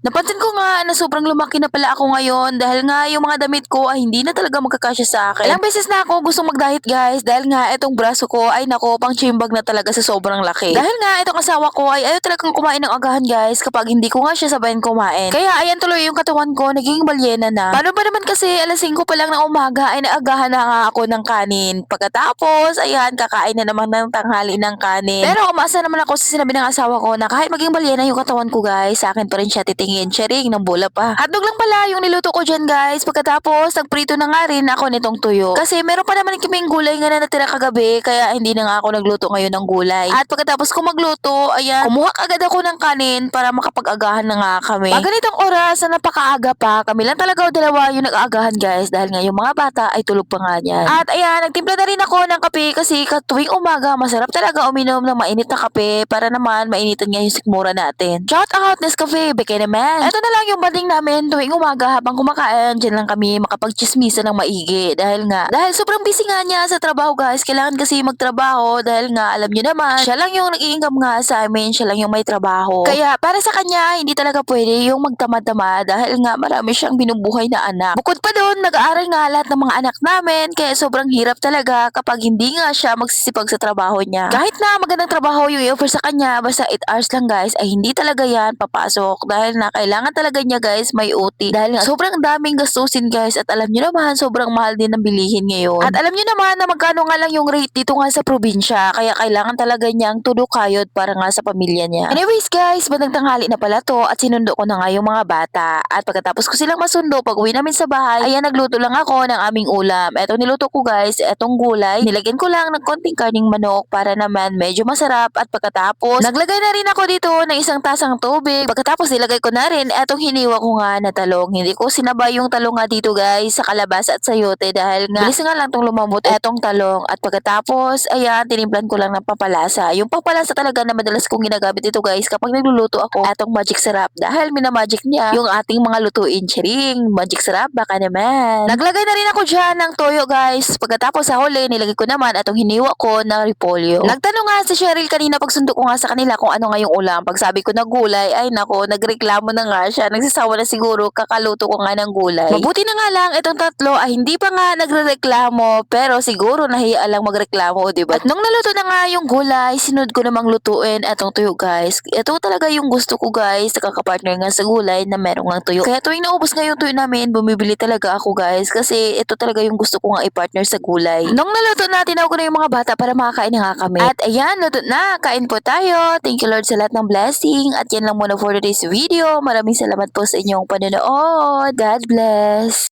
Napansin ko nga na sobrang lumaki na pala ako ngayon dahil nga yung mga damit ko ay hindi na talaga magkakasya sa akin. Ilang beses na ako gustong mag-diet guys dahil nga itong braso ko ay nako pang chimbag na talaga sa sobrang laki. Dahil nga itong asawa ko ay ayaw talagang kumain ng agahan guys kapag hindi ko nga siya sabayan kumain. Kaya ayan tuloy yung katawan ko naging balyena na. Paano ba naman kasi alas 5 pa lang ng umaga ay naagahan na nga ako ng kanin. Pagkatapos ayan kakain na naman ng tanghali ng kanin. Pero umasa naman ako sa sinabi ng asawa ko na kahit maging balyena yung katawan ko guys, sa akin pa rin siya titingin. Sharing ng bola pa. Hotdog lang pala yung niluto ko dyan guys. Pagkatapos nagprito na nga rin ako nitong tuyo. Kasi meron pa naman kaming gulay nga na natira kagabi kaya hindi na nga ako nagluto ngayon ng gulay. At pagkatapos ko magluto, ayan, kumuha agad ako ng kanin para makapag-agahan na nga kami. Pag ganitong oras na napakaaga pa, kami lang talaga o dalawa yung nag-aagahan guys dahil nga yung mga bata ay tulog pa nga niyan. At ayan, nagtimpla na rin ako ng kape kasi tuwing umaga masarap talaga uminom ng mainit na kape para naman mainitan nga yung sikmura natin. Shout out Nescafe, beke naman. Ito na lang yung banding namin tuwing umaga habang kumakain. Diyan lang kami makapagchismisa ng maigi dahil sobrang busy nga niya sa trabaho guys. Kailangan kasi magtrabaho dahil nga alam niyo naman siya lang yung nag-i-income nga sa amin, siya lang yung may trabaho. Kaya para sa kanya hindi talaga pwede yung magtamad-tamad dahil nga marami siyang binubuhay na anak. Bukod pa doon, nag-aaral nga lahat ng mga anak namin kaya sobrang hirap talaga kapag hindi nga siya magsisipag sa trabaho niya. Kahit na magandang trabaho yung i-offer sa kanya, basta 8 hours lang guys ay hindi talaga yan papasok dahil na kailangan talaga niya guys may OT dahil nga sobrang daming gastusin guys at alam niyo naman sobrang mahal din ng bilihin ngayon. At alam niyo naman na magkano nga lang yung rate dito nga sa probinsya kaya kailangan talaga niyang tudok-kayod para nga sa pamilya niya. Anyways guys, bandang tanghali na pala to at sinundo ko na nga yung mga bata at pagkatapos ko silang masundo pag uwi namin sa bahay, ayan nagluto lang ako ng aming ulam. Etong niluto ko guys, etong gulay, nilagyan ko lang ng konting karning manok para naman medyo masarap at pagkatapos naglagay na rin ako dito ng isang tasang tubig. Pagkatapos nilagay ko na rin etong hiniwa ko nga na talong. Hindi ko sinabay yung talong nga dito guys sa kalabasa at sayote dahil nga bilis nga lang tong lumambot etong talong. At pagkatapos, ayan, tinimplan ko lang ng papalasa. Yung papalasa talaga na madalas kong ginagamit dito guys kapag nagluluto ako etong magic sarap dahil minamagic niya yung ating mga lutuin. Chiring, magic sarap baka naman. Naglagay na rin ako dyan ng toyo guys. Pagkatapos sa huli, nilagay ko naman etong hiniwa ko na repolyo. Nagtanong nga si Cheryl kanina pagsundo ko nga sa kanila kung ano nga yung ulam. Pag sabi ko na gulay, ay nako, nagreklamo na nga siya. Nagsasawa na siguro kakaluto ko nga ng gulay. Mabuti na nga lang itong tatlo ay hindi pa nga nagrereklamo pero siguro nahiya lang magreklamo, diba? At nung naluto na nga yung gulay, sinunod ko namang lutuin etong tuyo guys. Ito talaga yung gusto ko guys, nakakapartner nga sa gulay na merong nga tuyo. Kaya tuwing naubos nga yung tuyo namin, bumibili talaga ako guys kasi ito talaga yung gusto ko nga i-partner sa gulay. Nung naluto na, tinawag ko na yung mga bata para makakain na nga kami. At ayan, luto na, kain po tayo. Thank you Lord sa lahat ng blessing. At yan lang muna for today's video. Maraming salamat po sa inyong panonood. God bless.